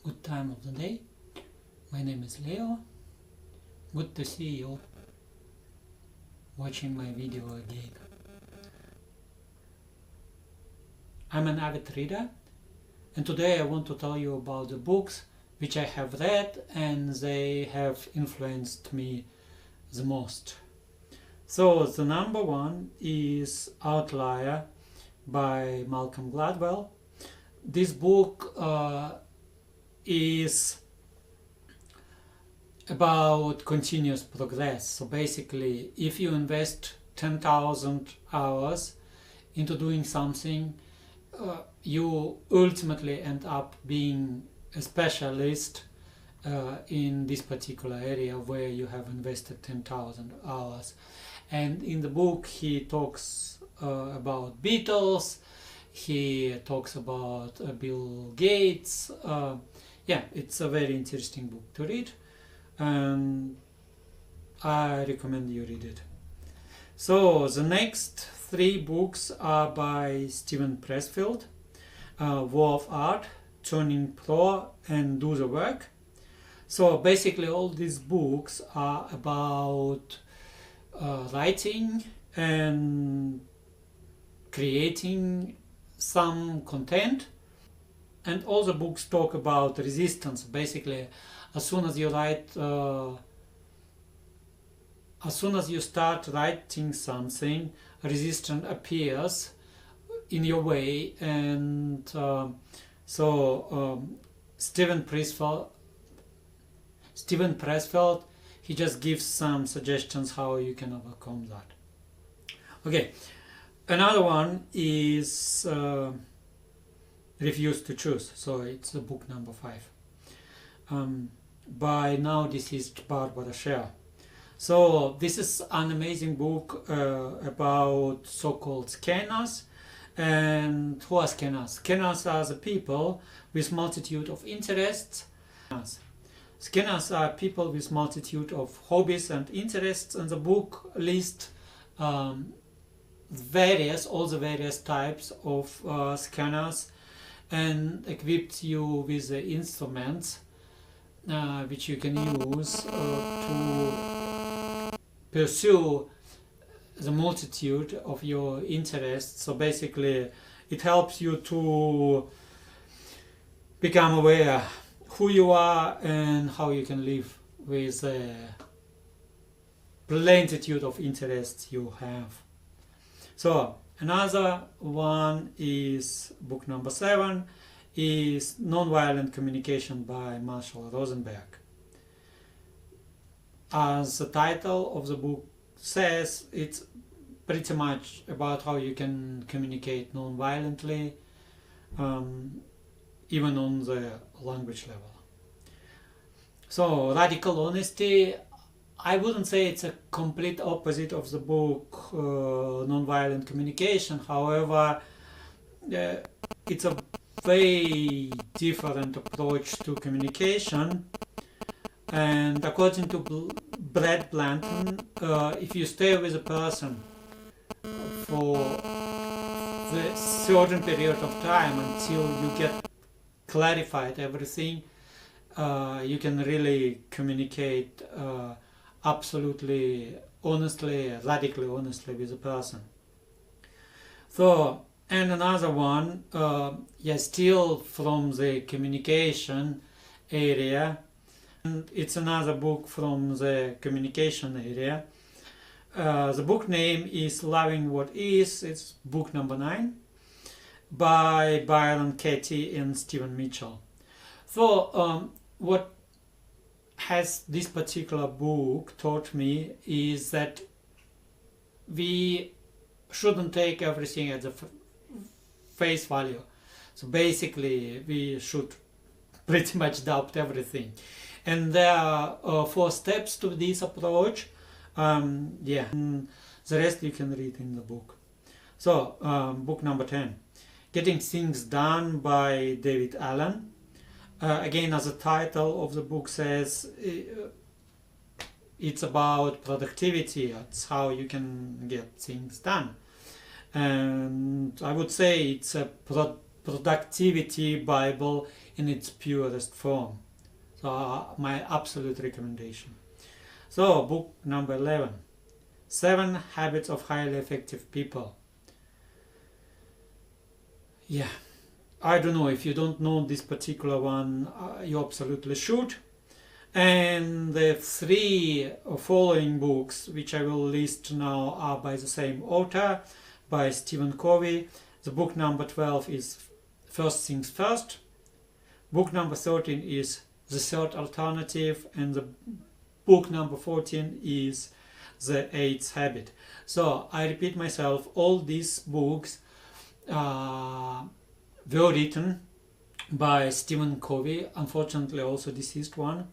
Good time of the day. My name is Leo. Good to see you watching my video again. I'm an avid reader, and today I want to tell you about the books which I have read and they have influenced me the most. So the number one is Outlier by Malcolm Gladwell. This book is about continuous progress. So basically, if you invest 10,000 hours into doing something, you ultimately end up being a specialist in this particular area where you have invested 10,000 hours. And in the book he talks about Beatles, he talks about Bill Gates. It's a very interesting book to read, and I recommend you read it. So the next three books are by Steven Pressfield: War of Art, Turning Pro, and Do the Work. So basically all these books are about writing and creating some content, and all the books talk about resistance. Basically, as soon as you start writing something, resistance appears in your way, and Steven Pressfield, he just gives some suggestions how you can overcome that. Okay, another one is Refuse to Choose. So it's the book number 5 by now deceased Barbara Sher. So this is an amazing book about so-called scanners. And who are scanners? Scanners are the people with multitude of interests. Scanners are people with multitude of hobbies and interests, and the book lists all the various types of scanners, and equips you with the instruments which you can use to pursue the multitude of your interests. So basically it helps you to become aware who you are and how you can live with the plenitude of interests you have. So another one is book number 7 is Nonviolent Communication by Marshall Rosenberg. As the title of the book says, it's pretty much about how you can communicate non-violently, even on the language level. So Radical Honesty, I wouldn't say it's a complete opposite of the book Nonviolent Communication. However, it's a very different approach to communication. And according to Brad Blanton, if you stay with a person for a certain period of time until you get clarified everything, you can really communicate absolutely honestly, radically honestly with a person. So, and another one, still from the communication area, and it's another book from the communication area. The book name is Loving What Is. It's book number 9 by Byron Katie and Stephen Mitchell. So what has this particular book taught me is that we shouldn't take everything at the face value. So basically we should pretty much doubt everything. And there are 4 steps to this approach. The rest you can read in the book. So book number 10, Getting Things Done by David Allen. Again, as the title of the book says, it's about productivity. It's how you can get things done. And I would say it's a productivity Bible in its purest form. So my absolute recommendation. So book number 11, 7 Habits of Highly Effective People. Yeah, I don't know, if you don't know this particular one, you absolutely should. And the 3 following books, which I will list now, are by the same author, by Stephen Covey. The book number 12 is First Things First. Book number 13 is The Third Alternative, and the book number 14 is The Eighth Habit. So I repeat myself, all these books were written by Stephen Covey, unfortunately also deceased one,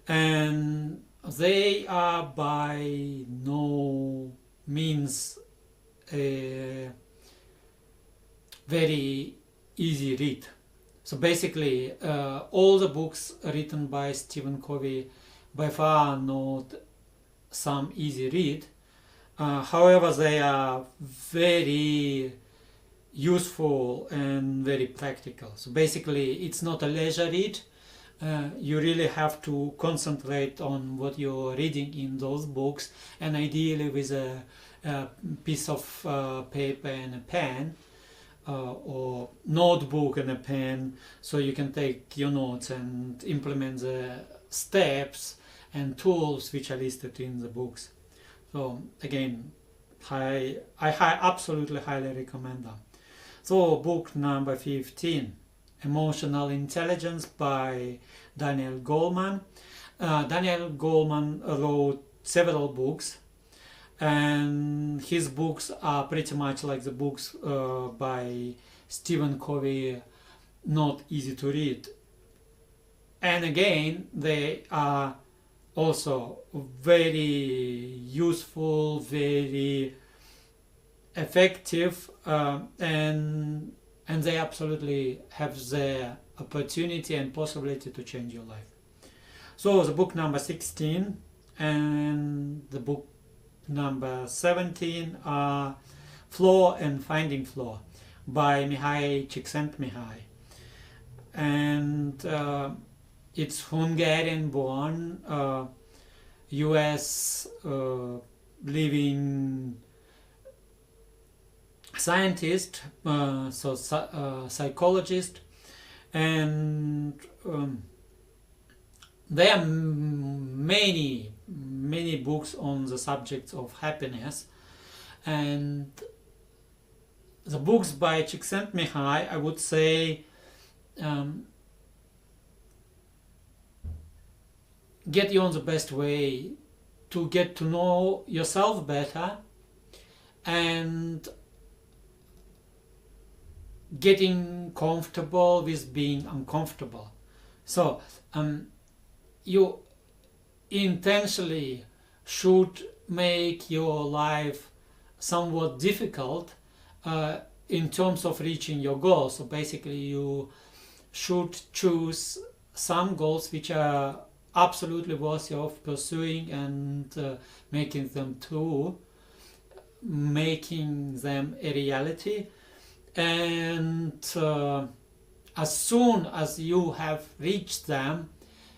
and they are by no means a very easy read. So basically all the books written by Stephen Covey by far not some easy read. However, they are very useful and very practical. So basically it's not a leisure read. You really have to concentrate on what you're reading in those books, and ideally with a piece of paper and a pen, or notebook and a pen, so you can take your notes and implement the steps and tools which are listed in the books. So again, I absolutely highly recommend them. So book number 15, Emotional Intelligence by Daniel Goleman. Daniel Goleman wrote several books, and his books are pretty much like the books by Stephen Covey, not easy to read. And again, they are also very useful, very effective, and they absolutely have the opportunity and possibility to change your life. So the book number 16 and the book number 17 are Flow and Finding Flow by Mihaly Csikszentmihalyi. And it's Hungarian born, US living scientist, psychologist, and there are many books on the subjects of happiness, and the books by Csikszentmihalyi, I would say, get you on the best way to get to know yourself better and getting comfortable with being uncomfortable. So you intentionally should make your life somewhat difficult in terms of reaching your goals. So basically you should choose some goals which are absolutely worthy of pursuing and making them a reality. And as soon as you have reached them,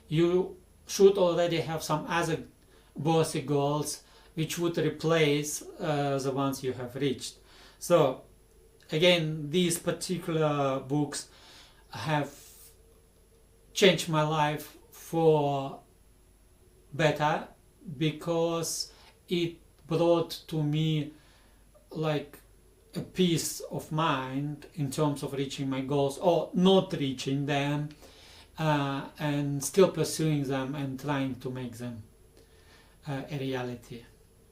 you should already have some other worthy goals which would replace the ones you have reached. So again, these particular books have changed my life for better, because it brought to me like a peace of mind in terms of reaching my goals or not reaching them, and still pursuing them and trying to make them a reality.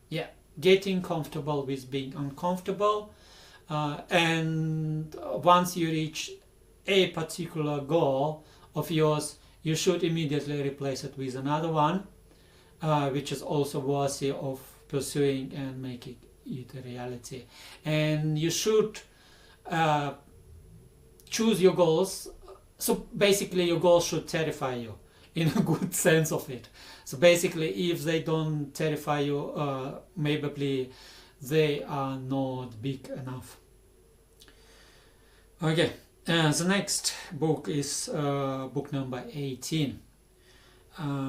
Yeah, getting comfortable with being uncomfortable, and once you reach a particular goal of yours, you should immediately replace it with another one, which is also worthy of pursuing and making it a reality. And you should choose your goals. So basically your goals should terrify you in a good sense of it. So basically if they don't terrify you, maybe they are not big enough. Okay, The next book is book number 18,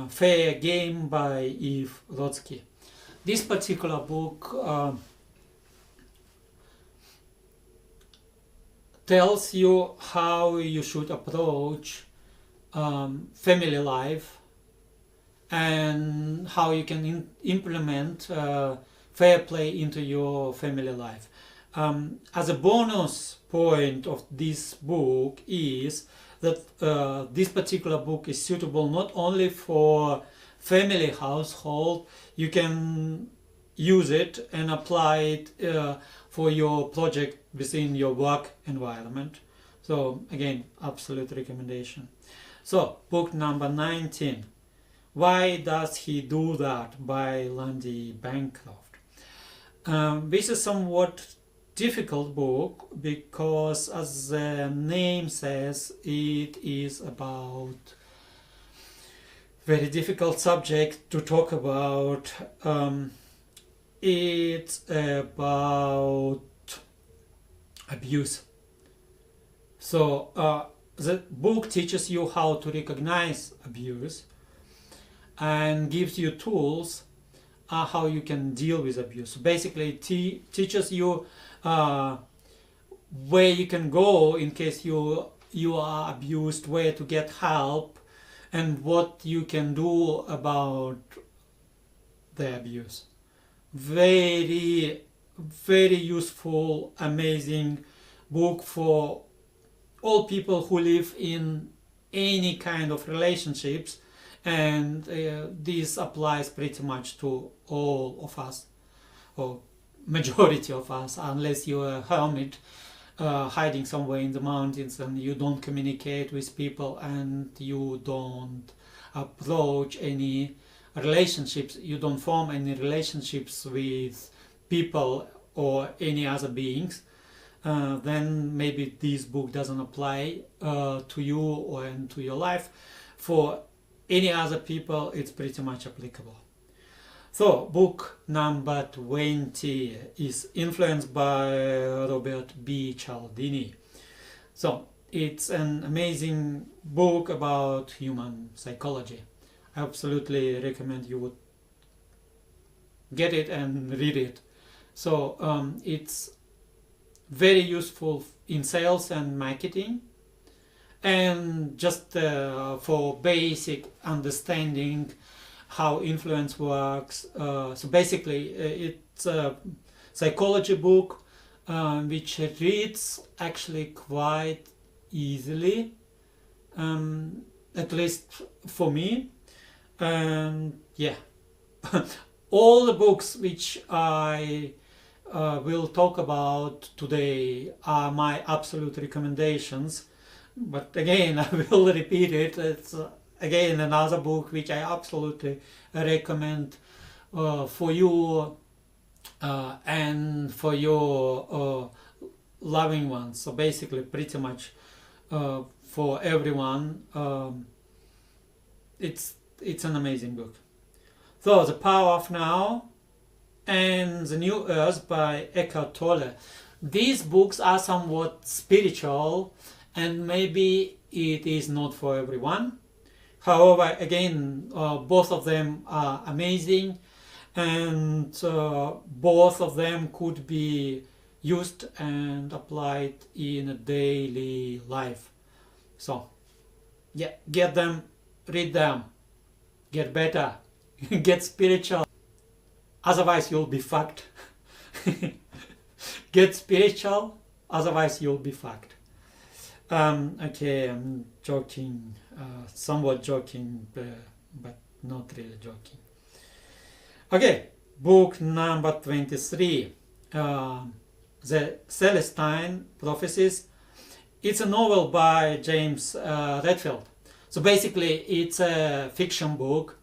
Fair Game by Eve Rodsky. This particular book tells you how you should approach family life and how you can implement fair play into your family life. As a bonus point of this book is that this particular book is suitable not only for family household, you can use it and apply it for your project within your work environment. So again, absolute recommendation. So book number 19, Why Does He Do That by Lundy Bancroft. This is somewhat difficult book because, as the name says, it is about very difficult subject to talk about. It's about abuse. So the book teaches you how to recognize abuse and gives you tools how you can deal with abuse. So basically, teaches you where you can go in case you are abused, where to get help, and what you can do about the abuse. Very, very useful, amazing book for all people who live in any kind of relationships, and this applies pretty much to all of us, or majority of us, unless you're a hermit hiding somewhere in the mountains and you don't communicate with people and you don't approach any relationships, you don't form any relationships with people or any other beings, then maybe this book doesn't apply to you or to your life. For any other people, it's pretty much applicable. So book number 20 is Influenced by Robert B. Cialdini. So it's an amazing book about human psychology. I absolutely recommend you would get it and read it. So it's very useful in sales and marketing, and just for basic understanding how influence works. So basically it's a psychology book which reads actually quite easily, at least for me. And yeah, all the books which I will talk about today are my absolute recommendations. But again, I will repeat it. It's again another book which I absolutely recommend for you and for your loving ones. So basically, pretty much for everyone. It's an amazing book. So The Power of Now and The New Earth by Eckhart Tolle. These books are somewhat spiritual, and maybe it is not for everyone. However, again, both of them are amazing, and both of them could be used and applied in a daily life. So, yeah, get them, read them, get better, get spiritual. Otherwise, you'll be fucked. Get spiritual, otherwise you'll be fucked. Okay, I'm joking, somewhat joking, but not really joking. Okay, book number 23, The Celestine Prophecies. It's a novel by James Redfield. So basically, it's a fiction book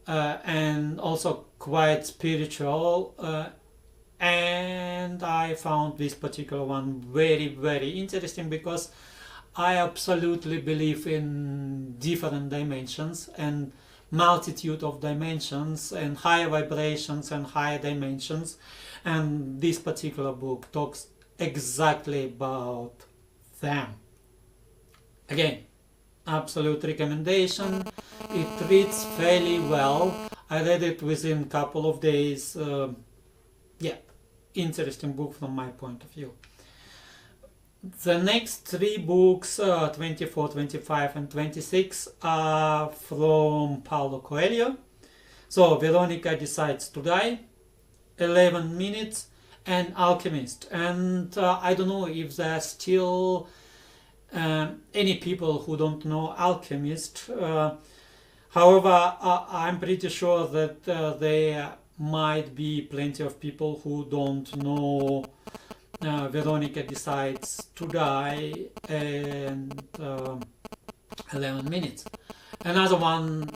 and also quite spiritual. And I found this particular one very, very interesting because I absolutely believe in different dimensions and multitude of dimensions and higher vibrations and higher dimensions, and this particular book talks exactly about them. Again, absolute recommendation. It reads fairly well. I read it within a couple of days. Yeah, interesting book from my point of view. The next three books, 24, 25 and 26, are from Paulo Coelho. So Veronica Decides to Die, 11 Minutes, and Alchemist. And I don't know if there's still any people who don't know Alchemist. However, I'm pretty sure that there might be plenty of people who don't know Veronica Decides to Die and 11 Minutes. Another one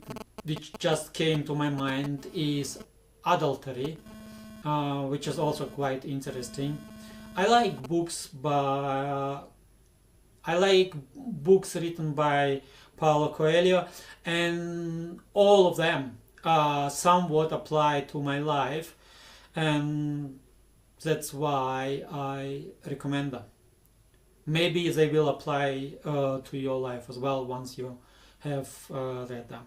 which just came to my mind is Adultery, which is also quite interesting. I like books written by Paulo Coelho, and all of them somewhat apply to my life, and that's why I recommend them. Maybe they will apply to your life as well once you have read them.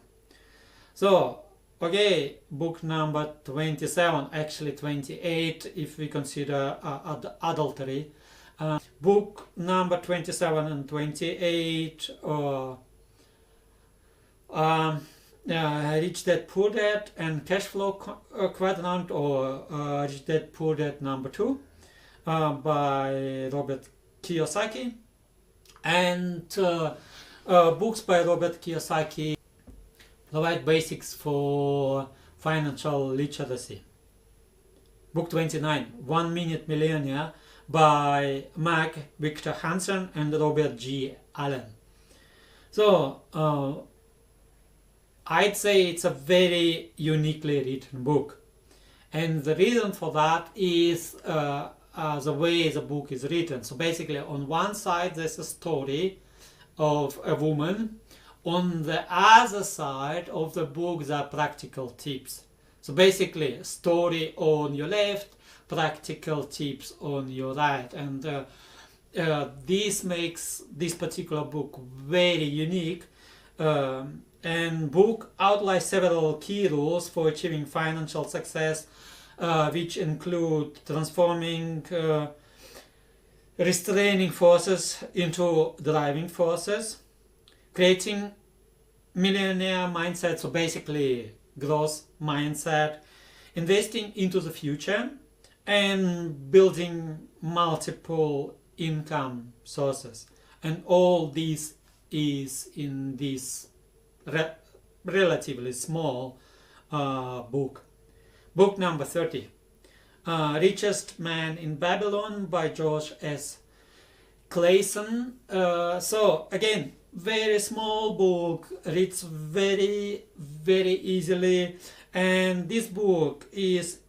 So, okay, book number 27, actually 28 if we consider Adultery. Book number 27 and 28 Rich Dad Poor Dad and Cash Flow Quadrant, or Rich Dad Poor Dad number 2 by Robert Kiyosaki. And books by Robert Kiyosaki provide basics for financial literacy. Book 29, 1 Minute Millionaire by Mark Victor Hansen and Robert G. Allen. So I'd say it's a very uniquely written book, and the reason for that is the way the book is written. So basically, on one side there's a story of a woman, on the other side of the book there are practical tips. So basically, a story on your left, practical tips on your right, and this makes this particular book very unique. And book outlines several key rules for achieving financial success, which include transforming restraining forces into driving forces, creating millionaire mindset, so basically growth mindset, investing into the future, and building multiple income sources. And all this is in this relatively small book. Book number 30, Richest Man in Babylon by George S. Clason. So again, very small book, reads very easily, and this book is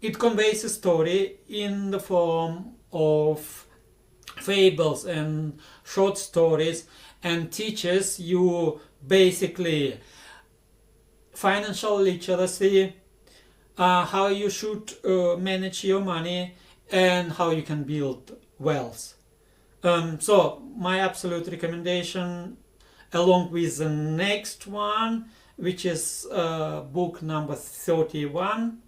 it conveys a story in the form of fables and short stories, and teaches you basically financial literacy, how you should manage your money, and how you can build wealth. So my absolute recommendation, along with the next one, which is book number 31,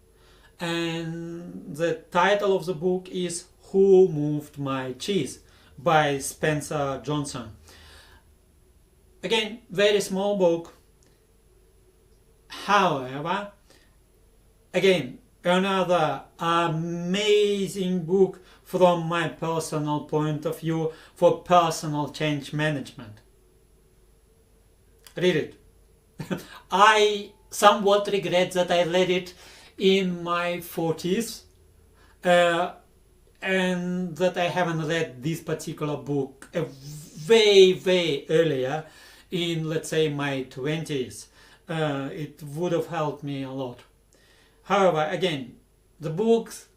and the title of the book is Who Moved My Cheese by Spencer Johnson. Again, very small book. However, again, another amazing book from my personal point of view for personal change management. Read it. I somewhat regret that I read it in my 40s and that I haven't read this particular book way earlier, in, let's say, my 20s. It would have helped me a lot. However, again, the books,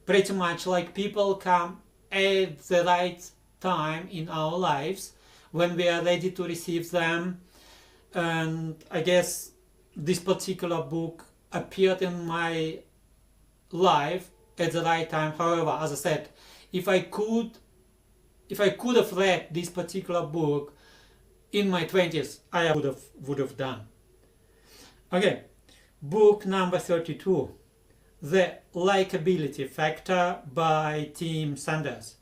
pretty much like people, come at the right time in our lives when we are ready to receive them. And I guess this particular book appeared in my life at the right time. However, as I said, if I could if I could have read this particular book in my 20s, I would have done. Okay, book number 32, The Likability Factor by Tim Sanders.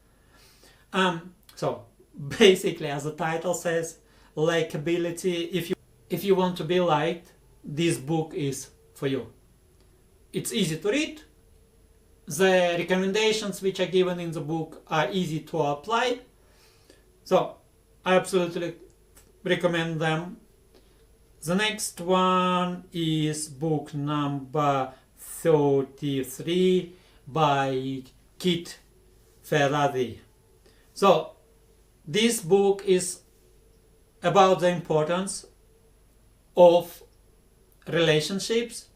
So basically, as the title says, likability. If you want to be liked, this book is for you. It's easy to read. The recommendations which are given in the book are easy to apply. So I absolutely recommend them. The next one is book number 33 by Kit Ferrazzi. So this book is about the importance of relationships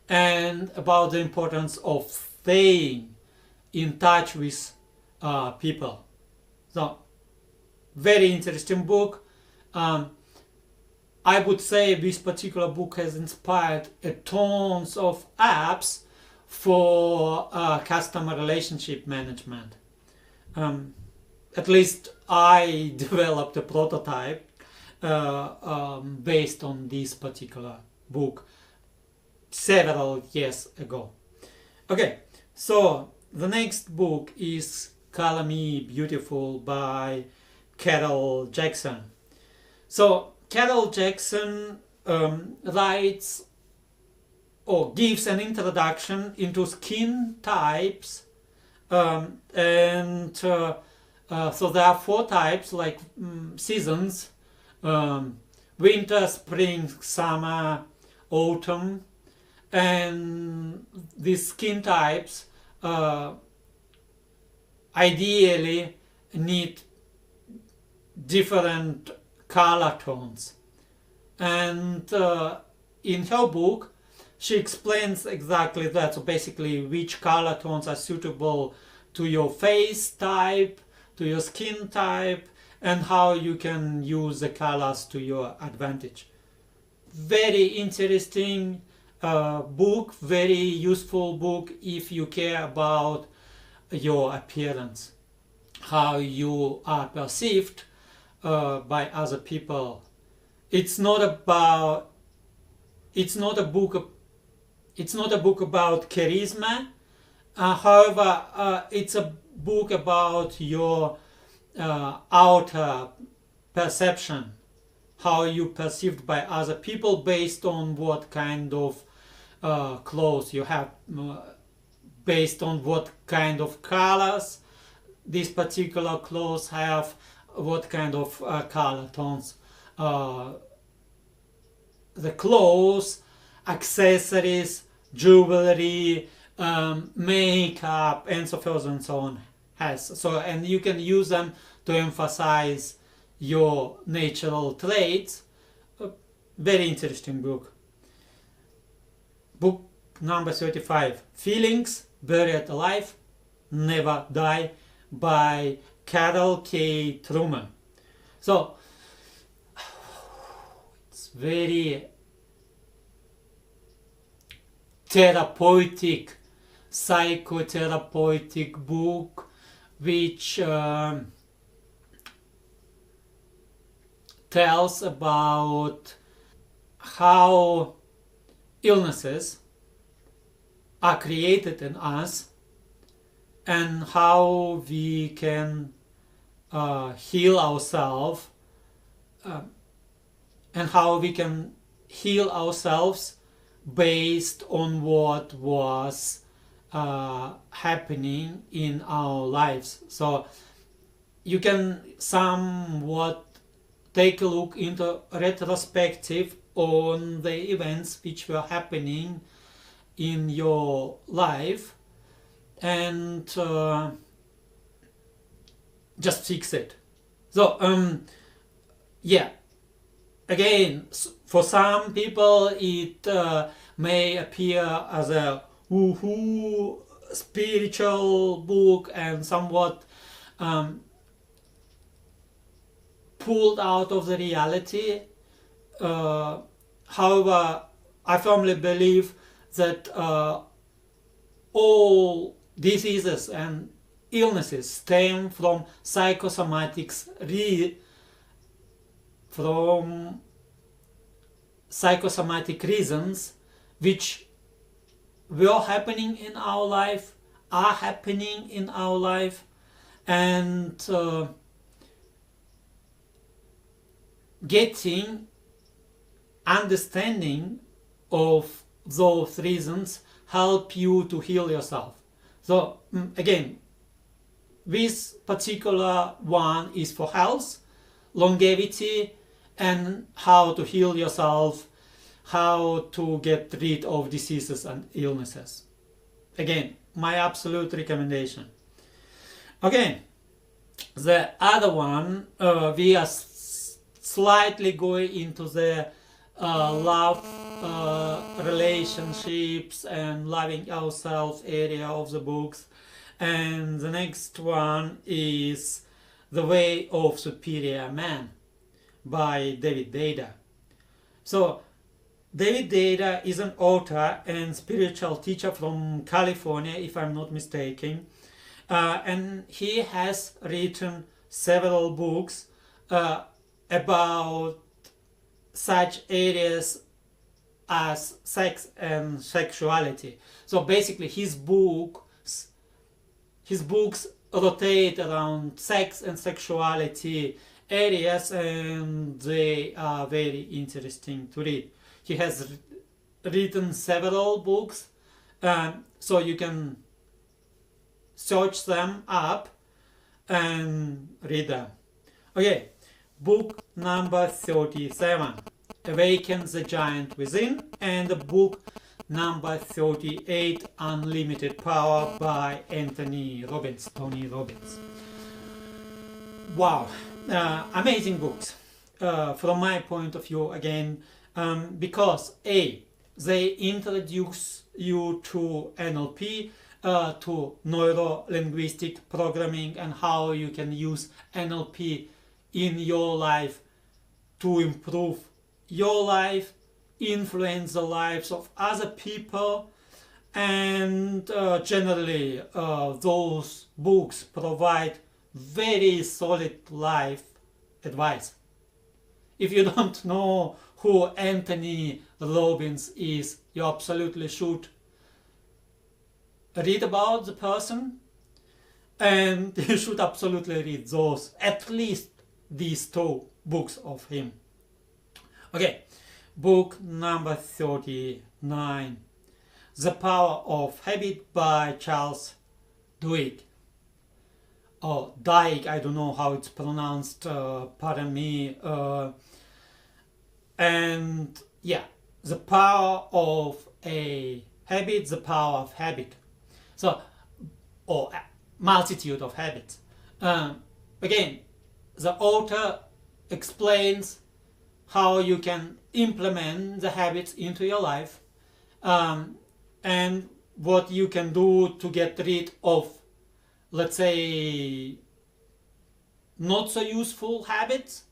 and about the importance of staying in touch with people. So very interesting book. I would say this particular book has inspired tons of apps for customer relationship management. At least I developed a prototype based on this particular book several years ago. Okay, so the next book is Color Me Beautiful by Carol Jackson. So Carol Jackson writes or gives an introduction into skin types, and so there are 4 types, like seasons: winter, spring, summer, autumn, and these skin types ideally need different color tones. And in her book she explains exactly that. So basically, which color tones are suitable to your face type, to your skin type, and how you can use the colors to your advantage. Very interesting book, very useful book if you care about your appearance, how you are perceived by other people. It's not a book about charisma. However, it's a book about your outer perception, how you perceived by other people based on what kind of clothes you have, based on what kind of colors these particular clothes have, what kind of color tones the clothes, accessories, jewelry, makeup, and so forth and so on has. So, and you can use them to emphasize your natural traits. Very interesting book. Book number 35, Feelings Buried Alive, Never Die by Carol K. Truman. So it's very therapeutic, psychotherapeutic book, which tells about how illnesses are created in us and how we can heal ourselves, and how we can heal ourselves based on what was happening in our lives. So you can somewhat take a look into retrospective on the events which were happening in your life and just fix it. So yeah, again, for some people it may appear as a woohoo spiritual book and somewhat pulled out of the reality. However, I firmly believe that all diseases and illnesses stem from psychosomatic reasons which were happening in our life, are happening in our life, and getting understanding of those reasons help you to heal yourself. So again, this particular one is for health, longevity, and how to heal yourself, how to get rid of diseases and illnesses. Again, my absolute recommendation. Okay, the other one, we are slightly going into the love, relationships and loving ourselves area of the books. And the next one is The Way of Superior Man by David Deida. So David Deida is an author and spiritual teacher from California, if I'm not mistaken, and he has written several books about such areas as sex and sexuality. So basically his books rotate around sex and sexuality areas, and they are very interesting to read. He has written several books, so you can search them up and read them. Okay, book number 37, Awaken the Giant Within, and book number 38, Unlimited Power by Tony Robbins. Wow, amazing books from my point of view, again, because they introduce you to NLP, to neuro-linguistic programming, and how you can use NLP in your life to improve your life, influence the lives of other people, and generally those books provide very solid life advice. If you don't know who Anthony Robbins is, you absolutely should read about the person, and you should absolutely read those, at least these two books of him. Okay, book number 39, The Power of Habit by Charles Duhigg. Or Duhigg, I don't know how it's pronounced, pardon me. And yeah, The Power of a Habit, The Power of Habit. So, or multitude of habits. Again, the author explains how you can implement the habits into your life, and what you can do to get rid of, let's say, not so useful habits,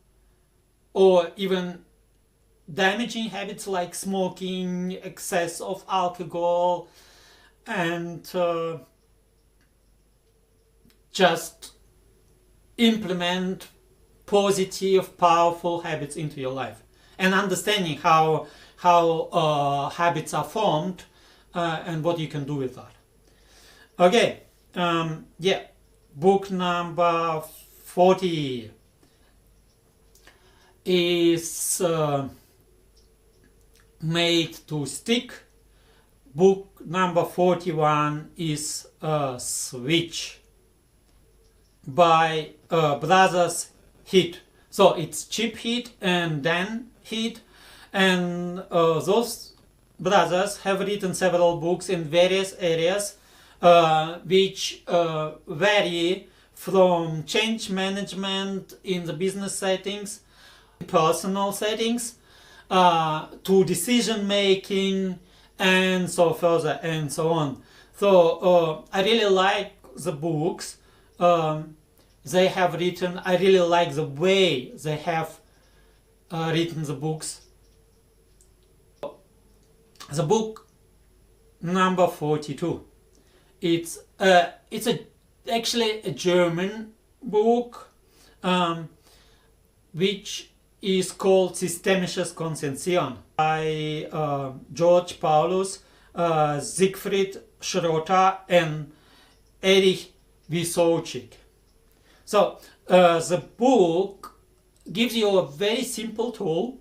or even damaging habits like smoking, excess of alcohol, and just implement positive, powerful habits into your life, and understanding how habits are formed, and what you can do with that. Okay, yeah, book number 40 is Made to Stick. Book number 41 is Switch by Brothers Heath. So it's Chip Heath and Dan Heath, and those brothers have written several books in various areas, which vary from change management in the business settings, personal settings, to decision making, and so further and so on. So I really like the books they have written. I really like the way they have written the books. The book number 42, it's actually a German book, which is called Systemisches Konzentrieren by George Paulus, Siegfried Schrotter, and Erich Wysocki. So the book gives you a very simple tool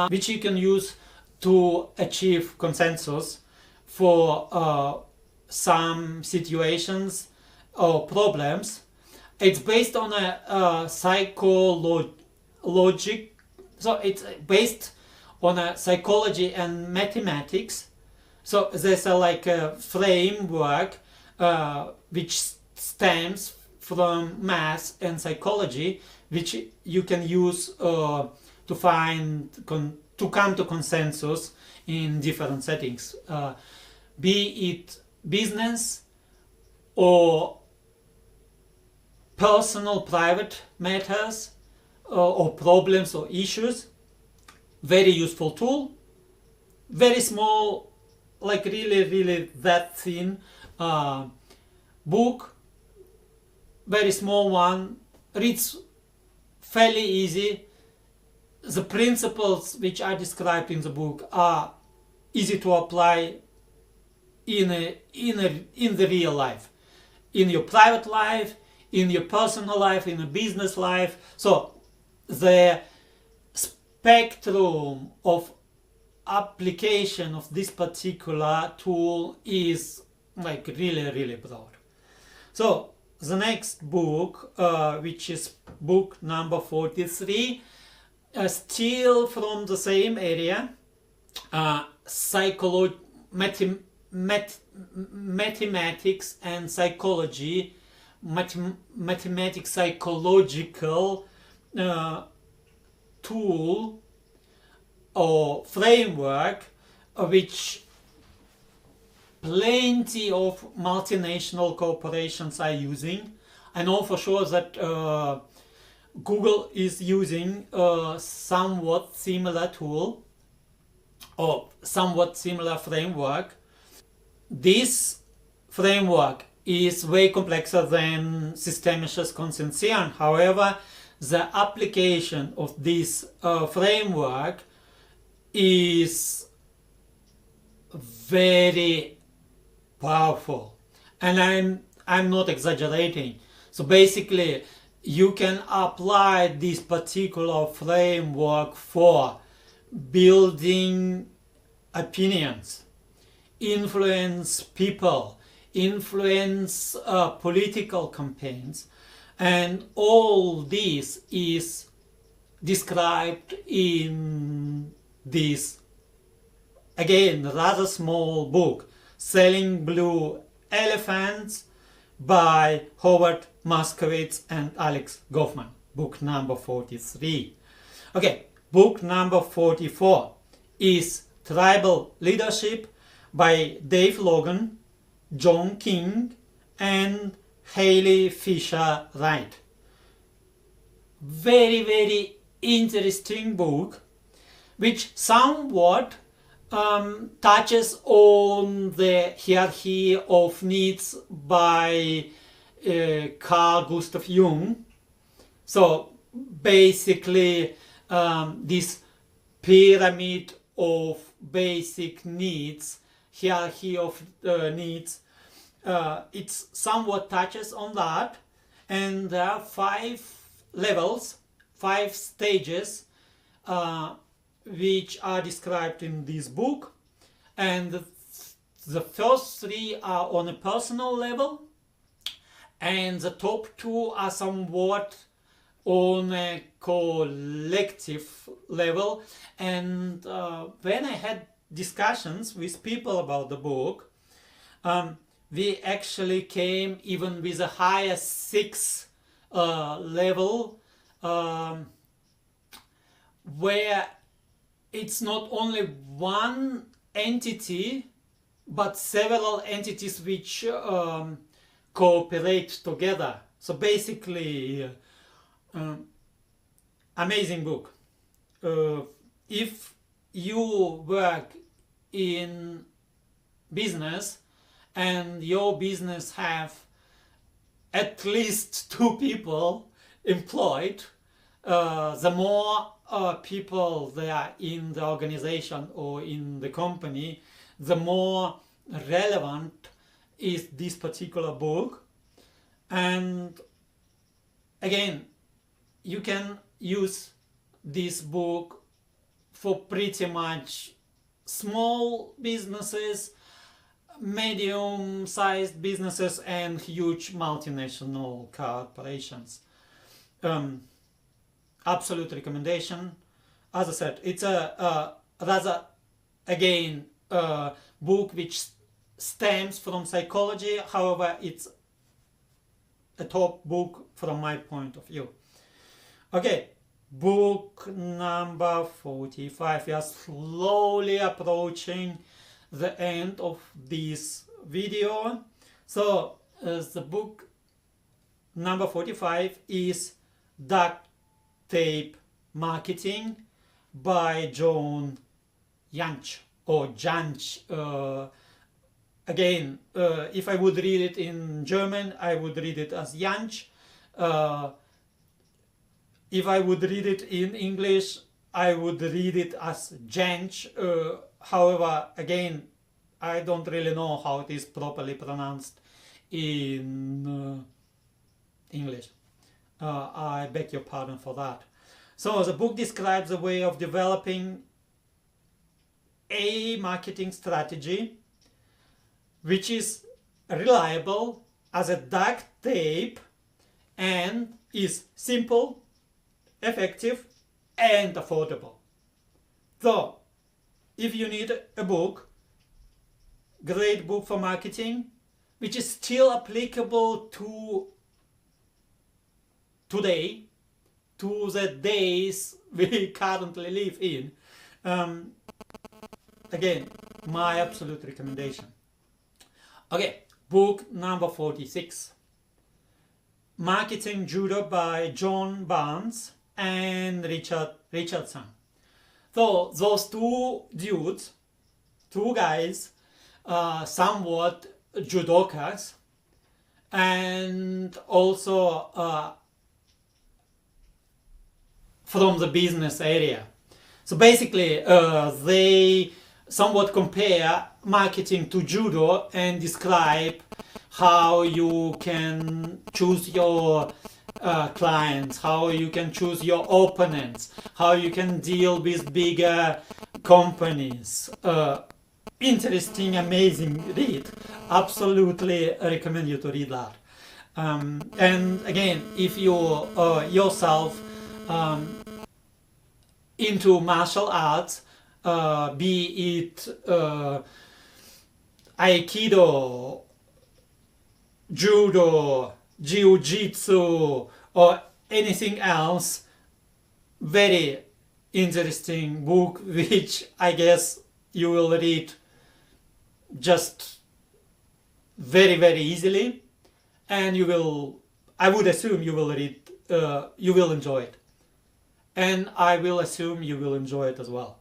which you can use to achieve consensus for some situations or problems. It's based on a psychologic, so it's based on a psychology and mathematics. So there's a framework which stems from math and psychology, which you can use to come to consensus in different settings, be it business or personal private matters or problems or issues. Very useful tool, very small, like really that thin book, very small one, reads fairly easy. The principles which are described in the book are easy to apply in the real life, in your private life, in your personal life, in a business life. So the spectrum of application of this particular tool is like really broad. So the next book, which is book number 43, still from the same area, mathematics and psychology, mathematics psychological tool or framework, which plenty of multinational corporations are using. I know for sure that Google is using a somewhat similar tool or somewhat similar framework. This framework is way complexer than Systemisches Konzentrieren. However, the application of this framework is very powerful, and I'm not exaggerating. So basically, you can apply this particular framework for building opinions, influence people, influence political campaigns, and all this is described in this, again, rather small book, Selling Blue Elephants by Howard Moskowitz and Alex Goffman, book number 43. Okay, book number 44 is Tribal Leadership by Dave Logan, John King, and Halee Fischer-Wright. Very interesting book, which somewhat touches on the hierarchy of needs by Carl Gustav Jung. So basically, this pyramid of basic needs, hierarchy of needs, it somewhat touches on that, and there are 5 levels, 5 stages, which are described in this book, and the first 3 are on a personal level, and the top 2 are somewhat on a collective level. And when I had discussions with people about the book, we actually came even with a higher 6 level, where it's not only one entity but several entities which cooperate together. So basically, amazing book. If you work in business and your business have at least 2 people employed, the more people there are in the organization or in the company, the more relevant is this particular book. And again, you can use this book for pretty much small businesses, medium-sized businesses, and huge multinational corporations. Absolute recommendation. As I said, it's a rather, again, book which stems from psychology. However, it's a top book from my point of view. Okay, book number 45. We are slowly approaching the end of this video. So the book number 45 is Duct Tape Marketing by John Jantsch or Jantsch. Again, if I would read it in German, I would read it as Jantsch. If I would read it in English, I would read it as Jantsch. However, again, I don't really know how it is properly pronounced in English. I beg your pardon for that. So the book describes a way of developing a marketing strategy which is reliable as a duct tape and is simple, effective, and affordable. So, if you need a book, great book for marketing, which is still applicable to today, to the days we currently live in, again, my absolute recommendation. Okay, book number 46. Marketing Judo by John Barnes and Richard Richardson. So those two dudes, two guys, somewhat judokas, and also from the business area. So basically, they somewhat compare marketing to judo and describe how you can choose your clients, how you can choose your opponents, how you can deal with bigger companies. Interesting, amazing read. Absolutely recommend you to read that. And again, if you yourself into martial arts, be it Aikido, Judo, Jiu-Jitsu, or anything else, very interesting book which I guess you will read just very, very easily, and you will, I would assume you will read, you will enjoy it, and I will assume you will enjoy it as well.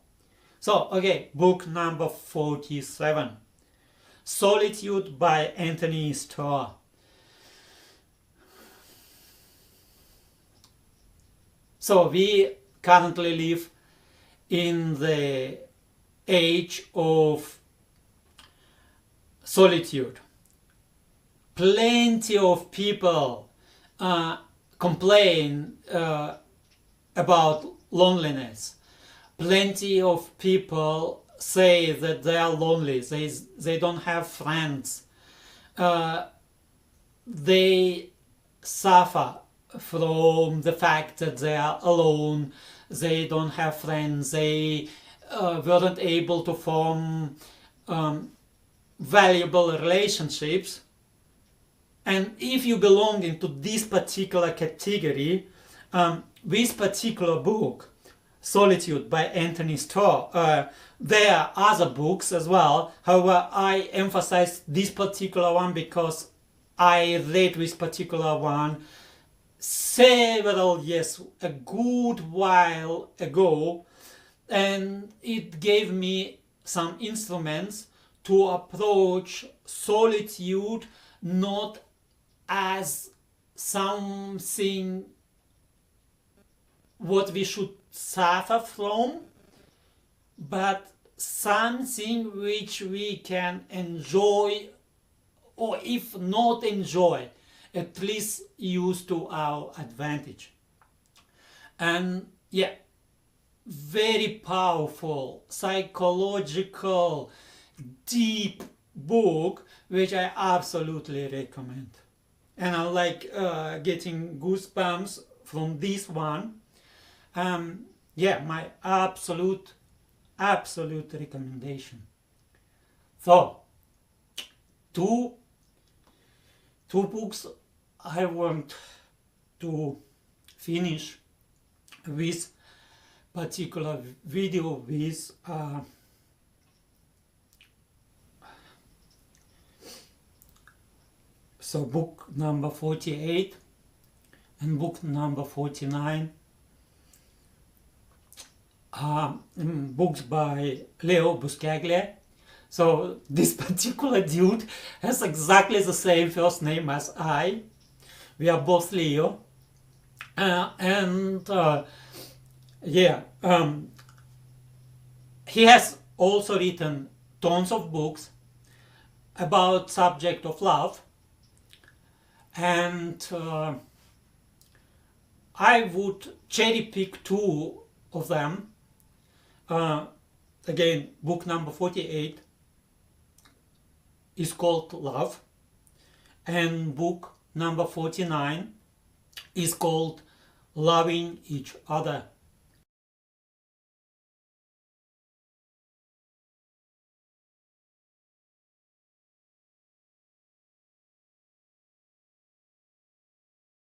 So, okay, book number 47, Solitude by Anthony Starr. So we currently live in the age of solitude. Plenty of people complain about loneliness. Plenty of people say that they are lonely, they don't have friends. They suffer from the fact that they are alone, they don't have friends, they weren't able to form valuable relationships. And if you belong into this particular category, this particular book, Solitude by Anthony Starr, there are other books as well. However, I emphasize this particular one because I read this particular one several years, a good while ago, and it gave me some instruments to approach solitude not as something what we should suffer from, but something which we can enjoy, or if not enjoy, at least use to our advantage. And yeah, very powerful, psychological, deep book, which I absolutely recommend. And I like getting goosebumps from this one. Yeah, my absolute recommendation. So, two books I want to finish with particular video with so book number 48 and book number 49, books by Leo Buscaglia. So this particular dude has exactly the same first name as I. We are both Leo. Yeah, he has also written tons of books about subject of love, and I would cherry pick two of them. Again, book number 48 is called Love, and book number 49 is called Loving Each Other.